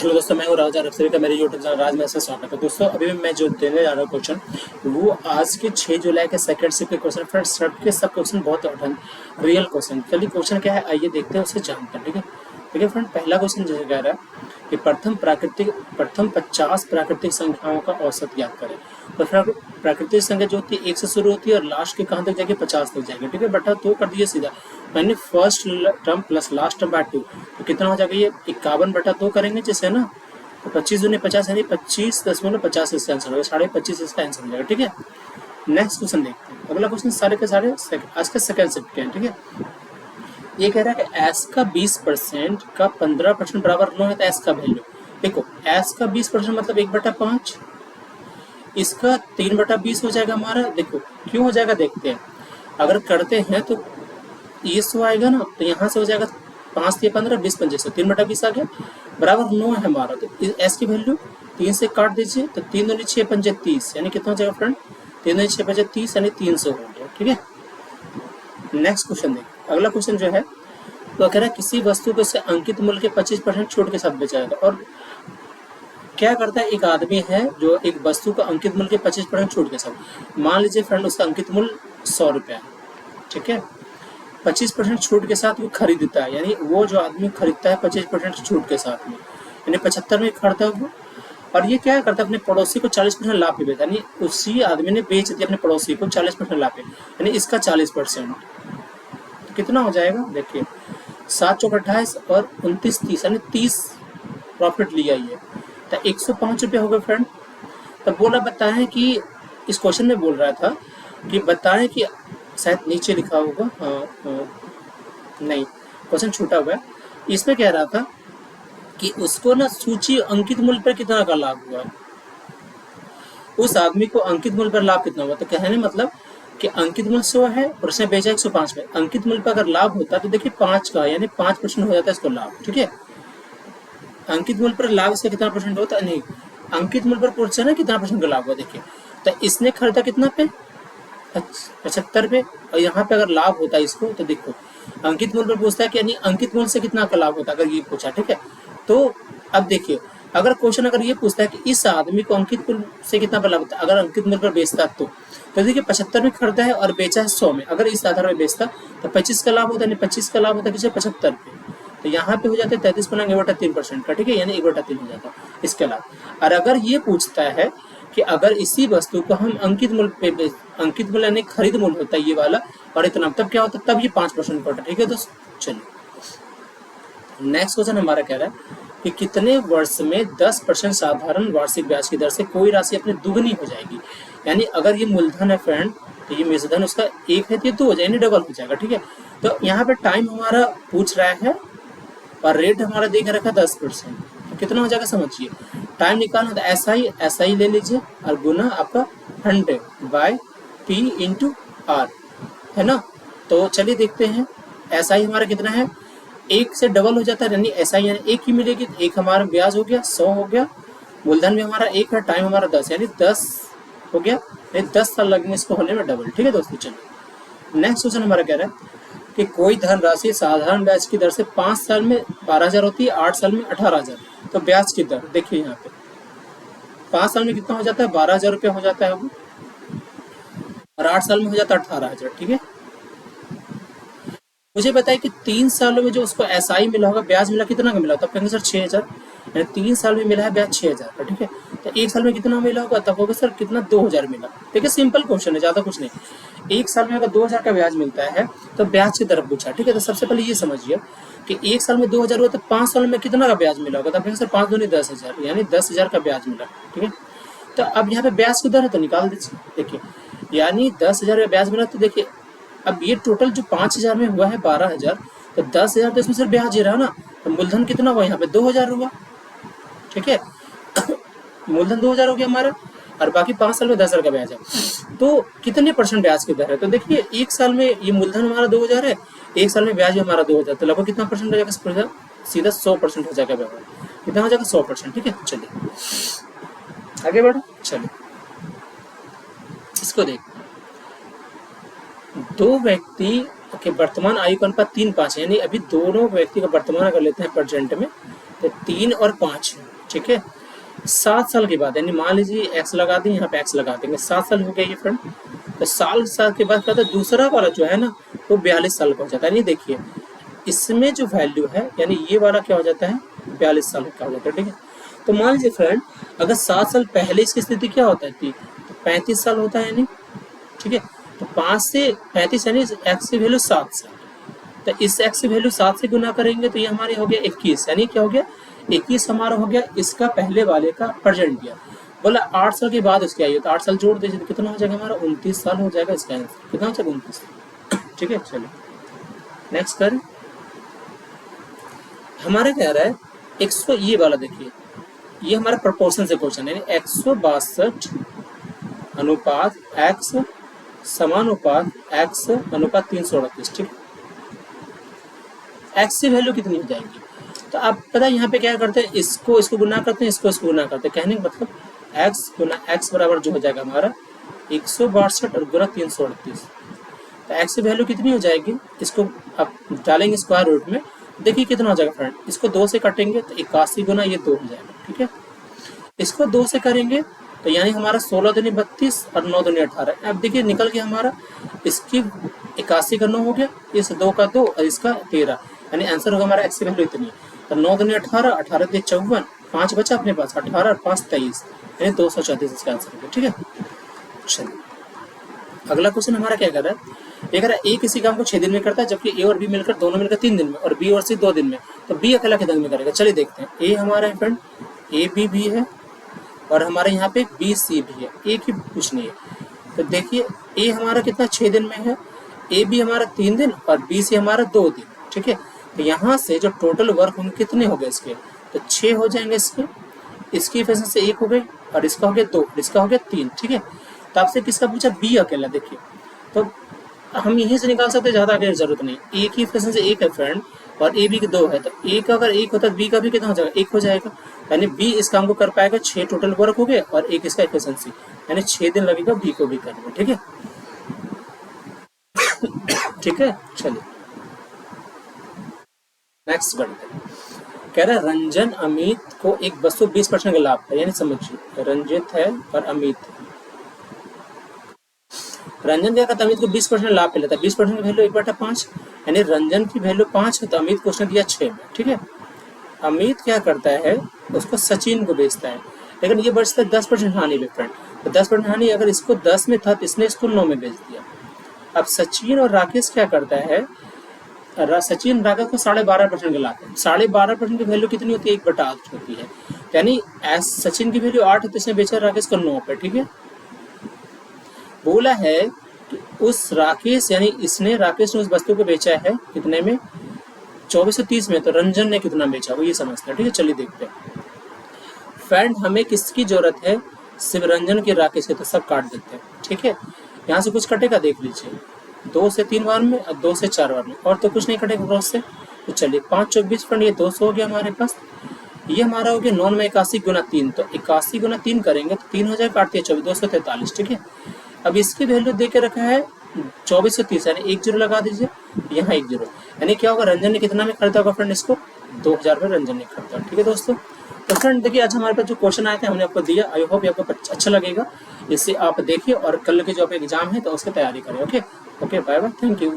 Hello दोस्तों, मैं हूँ राज। आप सभी का मेरे यूट्यूब चैनल राज में से स्वागत है। दोस्तों अभी मैं जो देने जा रहा हूँ क्वेश्चन, वो आज के 6 जुलाई के सेकंड शिफ्ट के क्वेश्चन। फ्रेंड्स सबके सब क्वेश्चन बहुत रियल क्वेश्चन। चलिए क्वेश्चन क्या है आइए देखते हैं, उसे जानते हैं। ठीक है फ्रेंड, पहला क्वेश्चन जो कह रहा है कि प्रथम 50 प्राकृतिक संख्याओं का औसत ज्ञात करें। तो फिर प्राकृतिक संख्या जो होती है 1 से शुरू होती है और लास्ट के कहाँ तक जाएगी, 50 तक जाएगी। ठीक है बेटा, तो कर दीजिए सीधा, मैंने first term plus last term by 2, तो कितना हो जाएगा ये 51/2 करेंगे जिससे ना, तो 25 दूनी 50 यानी 25.50 इसका आंसर होगा, 25.5 इसका आंसर हो जाएगा। ठीक है, नेक्स्ट क्वेश्चन देखते हैं। अगला क्वेश्चन सारे के सारे आज के सेकंड शिफ्ट के हैं। ठीक है, ये कह रहा है कि एस का 20% का 15% बराबर 9 है, तो एस का वैल्यू देखो, एस का 20% मतलब 1/5, इसका 3/20 हो जाएगा हमारा। देखो क्यों हो जाएगा देखते हैं, अगर करते हैं तो ये 100 आएगा ना, तो यहाँ से हो जाएगा 5 या 15, 20 25 3/20 आ गया, बराबर 9 है हमारा। तो एस की वैल्यू 3 से काट दीजिए, तो 3 दूनी 6 पंजे 30, यानी कितना हो जाएगा फ्रेंड, 3 दूनी 6 पंजे 30 यानी 300 हो गया। ठीक है, नेक्स्ट क्वेश्चन देखिए। अगला क्वेश्चन जो है तो कह रहा है किसी वस्तु को उससे अंकित मूल्य के 25% छूट के साथ बेचा जाता है। और क्या करता है, एक आदमी है जो एक वस्तु का अंकित मूल्य के 25% छूट के साथ, मान लीजिए फ्रेंड उसका अंकित मूल्य 100 रुपया है। ठीक है, 25% छूट के साथ वो खरीदता है, यानी वो जो आदमी खरीदता है 25% छूट के साथ में, यानी 75 में खरीदता है वो। और ये क्या करता है, अपने पड़ोसी को 40% लाभ पे बेचता है, यानी उसी आदमी ने बेच दिया अपने पड़ोसी को 40% लाभ पे, यानी इसका 40%। तो कितना हो जाएगा देखिए, 7 चौक 28 और 29 30, यानी 30 प्रॉफिट लिया ये, तो 105 रुपया हो गया फ्रेंड। तब बोला बताएं कि इस क्वेश्चन में बोल रहा था कि बताएं कि शायद नीचे लिखा होगा, नहीं क्वेश्चन छूटा हुआ है। इसमें कह रहा था कि उसको ना सूची अंकित मूल्य पर कितना का लाभ हुआ, उस आदमी को अंकित मूल्य पर लाभ कितना हुआ। तो कहने मतलब कि अंकित मूल्य 100 है और उसने बेचा 105 में, अंकित मूल्य पर अगर लाभ होता तो देखिए 5 का, यानी 5% हो जाता है इसको लाभ। ठीक है, अंकित मूल्य पर लाभ इसका कितना परसेंट होता है, नहीं अंकित मूल्य पर पूछा ना कितना परसेंट का लाभ हुआ। देखिए तो इसने खरीदा कितना पे, 75 पे, और यहाँ पे अगर लाभ होता है इसको, तो देखो अंकित मूल्य पर पूछता है कि यानी अंकित मूल्य से कितना का लाभ होता है, अगर ये पूछा। ठीक है, तो अब देखिए अगर क्वेश्चन अगर ये पूछता है कि इस आदमी को अंकित मूल्य से कितना लाभ होता है, अगर अंकित मूल्य पर बेचता तो देखिए 75 में खरीदा है और बेचा है 100 में, अगर इस आधार में बेचता तो 25 का लाभ होता है, 25 का लाभ होता है किसी 75 पे, तो यहाँ पे हो जाता है 33.1/3% का। ठीक है, यानी 1/3 हो जाता है इसके लाभ। और अगर ये पूछता है कि अगर इसी वस्तु को हम अंकित मूल्य पे अंकित मूल्य यानी खरीद मूल्य होता है ये वाला और इतना, तब क्या होता है, तब ये 5% कटा। ठीक है दोस्तों, चलिए नेक्स्ट क्वेश्चन हमारा कह रहा है कि कितने वर्ष में 10% साधारण वार्षिक ब्याज की दर से कोई राशि अपनी दुगनी हो जाएगी। यानी अगर ये मूलधन है फ्रेंड, तो ये मूलधन उसका 1 है तो ये 2 हो जाएगा, डबल हो जाएगा। ठीक है, तो यहाँ पे टाइम हमारा पूछ रहा है और रेट हमारा दे के रखा 10%, तो कितना हो जाएगा समझिए, टाइम निकालना तो ऐसा ही ले लीजिए और गुना आपका 100/P/R है ना। तो चलिए देखते हैं, ऐसा ही हमारा कितना है, 1 से डबल हो जाता है, यानी ऐसा ही यानी 1 ही मिलेगी, 1 हमारा ब्याज हो गया 100 हो गया, मूलधन भी हमारा 1 है, टाइम हमारा 10 यानी 10 हो गया, यानी 10 साल लगेंगे इसको होने में डबल। ठीक है दोस्तों, चलिए नेक्स्ट क्वेश्चन हमारा कह रहा है कि कोई धनराशि साधारण ब्याज की दर से 5 साल में 12,000 होती है, 8 साल में 18,000। तो ब्याज की दर देखिए यहाँ पे 5 साल में कितना हो जाता है, 12,000 रुपया हो जाता है वो, और 8 साल में हो जाता है 18,000। ठीक है, मुझे बताइए कि 3 सालों में जो उसको एसआई मिला होगा, ब्याज मिला कितना का मिला, तब कहेंगे सर 6,000, यानी 3 साल में मिला है ब्याज 6,000 का। ठीक है, तो 1 साल में कितना मिला होगा, तब होगा सर कितना 2,000 मिला। देखिए सिंपल क्वेश्चन है, ज्यादा कुछ नहीं। 1 साल में अगर 2,000 का ब्याज मिलता है तो ब्याज की तरफ पूछा। ठीक है, तो सबसे पहले ये समझिए कि 1 साल में 2,000 हुआ तो 5 साल में कितना का ब्याज मिला होगा, तब कहेंगे सर 5 दूनी 10,000, यानी 10,000 का ब्याज मिला। ठीक है, तो अब यहाँ पे ब्याज की दर है तो निकाल दीजिए। देखिए यानी 10,000 का ब्याज मिला, तो देखिए अब ये टोटल जो 5,000 में हुआ है 12,000, तो 10,000 तो इसमें सिर्फ ब्याज ही रहा ना, तो मूलधन कितना हुआ यहाँ पे 2,000 हुआ। ठीक है, मूलधन 2,000 हो गया हमारा, और बाकी 5 साल में 10,000 का ब्याज है, तो कितने परसेंट ब्याज की दर है, तो देखिए 1 साल में ये मूलधन हमारा 2,000 है, 1 साल में ब्याज भी हमारा 2,000, तो लगभग कितना परसेंट हो जाएगा, सीधा 100% हो जाएगा ब्याज, कितना हो जाएगा 100%। ठीक है, चलिए आगे बढ़ो। चलिए इसको देख, दो व्यक्ति के वर्तमान आयु का अनुपात 3:5 है, यानी अभी दोनों व्यक्ति का वर्तमान अगर लेते हैं प्रेजेंट में तो 3 और 5 है। ठीक है। 7 साल के बाद, यानी मान लीजिए एक्स लगा दें, यहाँ पे एक्स लगा देंगे, 7 साल हो गया ये फ्रेंड। तो साल के बाद क्या होता है, दूसरा वाला जो है ना वो 42 साल का हो जाता है। नहीं देखिए इसमें जो वैल्यू है यानी ये वाला क्या हो जाता है, 42 साल का हो जाता है। ठीक है। तो मान लीजिए फ्रेंड अगर 7 साल पहले इसकी स्थिति क्या होता है थी, तो 35 साल होता है यानी। ठीक है। तो 5 से 35 यानी एक्स की वैल्यू 7 साल। तो इस एक्स की वैल्यू 7 से गुना करेंगे तो ये हमारे हो गया 21, यानी क्या हो गया 21 हमारा हो गया इसका पहले वाले का प्रेजेंट ईयर। बोला 8 साल के बाद उसकी आई तो 8 साल जोड़ दीजिए तो कितना हो जाएगा हमारा 29 साल हो जाएगा इसका आंसर। कितना हो जाएगा 29। ठीक है। चलिए नेक्स्ट कर हमारा क्या रहा है 100, ये वाला देखिए ये हमारा प्रोपोर्शन से क्वेश्चन है, 162 अनुपात एक्स समानुपात एक्स अनुपात 338। ठीक है। एक्स की वैल्यू कितनी हो जाएगी, तो आप पता है यहाँ पे क्या करते हैं, इसको गुना करते हैं, इसको गुना करते हैं। कहने का मतलब एक्स गुना एक्स बराबर जो हो जाएगा हमारा 162 और गुना 338। तो एक्स की वैल्यू कितनी हो जाएगी, इसको आप डालेंगे स्क्वायर रूट में, देखिए कितना हो जाएगा फ्रेंड। इसको 2 से काटेंगे तो 81 गुना ये 2 हो जाएगा। ठीक है। इसको 2 से करेंगे तो यानी हमारा 16 दूनी 32 और 9 दूनी 18। अब देखिए निकल गया हमारा, इसकी 81 का 9 हो गया, इस 2 का 2 और इसका 13, यानी आंसर होगा हमारा एक्स की वैल्यू इतनी। तो 9 दूनी 18, 18 दूनी 54, 5 बचा अपने पास, 18 और 5 23, यानी 234 इसका आंसर होगा। ठीक है। चलिए अगला क्वेश्चन हमारा क्या कर रहा है, ये कह रहा है ए किसी काम को 6 दिन में करता है जबकि ए और बी मिलकर दोनों मिलकर 3 दिन में और बी और सी 2 दिन में, तो बी अकेला कितने दिन में करेगा। चलिए देखते हैं। ए हमारा है फ्रेंड, ए बी भी है और हमारे यहाँ पे बी सी भी है, एक ही कुछ नहीं है। तो देखिए ए हमारा कितना 6 दिन में है, ए बी हमारा 3 दिन और बी सी हमारा 2 दिन। ठीक है। तो यहाँ से जो टोटल वर्क होंगे कितने हो गए इसके, तो 6 हो जाएंगे इसके, इसकी एफिशिएंसी 1 हो गई और इसका हो गया 2, इसका हो गया 3। ठीक है। तो आपसे किसका पूछा, बी अकेला। देखिए तो हम यहीं से निकाल सकते, ज़्यादा आगे जरूरत नहीं, ए की एफिशिएंसी 1 है फ्रेंड और ए बी की 2 है, तो ए का अगर 1 होता है बी का भी कितना हो जाएगा, 1 हो जाएगा। यानी बी इस काम को कर पाएगा, 6 टोटल वर्क हो गए और 1 इसका एफिशिएंसी, यानी 6 दिन लगेगा बी को भी करने में। ठीक है। ठीक है। चलिए नेक्स्ट बढ़ते हैं। कह रहा है रंजन अमित को एक वस्तु 20% का लाभ है, यानी समझिए रंजित है और अमित है। रंजन क्या करता है, अमित को 20% लाभ पे लेता है, 20% की वैल्यू 1/5, यानी रंजन की वैल्यू 5 है तो अमित को उसने दिया 6 में। ठीक है। अमित क्या करता है, उसको सचिन को बेचता है, लेकिन ये बचता है 10% हानि पे फ्रेंड। तो 10% हानि अगर इसको 10 में था तो इसने इसको 9 में बेच दिया। अब सचिन और राकेश क्या करता है, सचिन राकेश को 12.5% का लाभ है। 12.5% की वैल्यू कितनी होती है, 1/8 होती है, यानी सचिन की वैल्यू 8 है तो इसने बेचा राकेश को 9 पे। ठीक है। बोला है कि उस राकेश यानी इसने राकेश ने उस वस्तु को बेचा है कितने में, 2430 में, तो रंजन ने कितना बेचा वो ये समझते हैं। ठीक है। चलिए देखते हैं फ्रेंड, हमें किसकी जरूरत है, सिर्फ रंजन की, राकेश की, तो सब काट देते हैं। ठीक है। यहाँ से कुछ कटेगा देख लीजिए, 2 से 3 बार में और 2 से 4 बार में, और तो कुछ नहीं कटेगा क्रॉस से। तो चलिए 5 चौक 20 फ्रेंड, ये 200 हो गया हमारे पास। ये हमारा हो गया 9 में 81 गुना 3, तो 81 गुना 3 करेंगे तो 3 हो जाएगा, काटते हैं 24, 243। ठीक है। अब इसकी वैल्यू दे के रखा है 2430, यानी 1 जीरो लगा दीजिए, यहाँ 1 जीरो, यानी क्या होगा, रंजन ने कितना में खरीदा होगा फ्रेंड इसको, 2000 रुपये रंजन ने खरीदा। ठीक है दोस्तों। तो फ्रेंड देखिए आज हमारे पास जो क्वेश्चन आए थे हमने आपको दिया, आई होप आपको अच्छा लगेगा, इससे आप देखिए और कल के जो आप एग्जाम है तो उसकी तैयारी करें। Okay bye bye, thank you.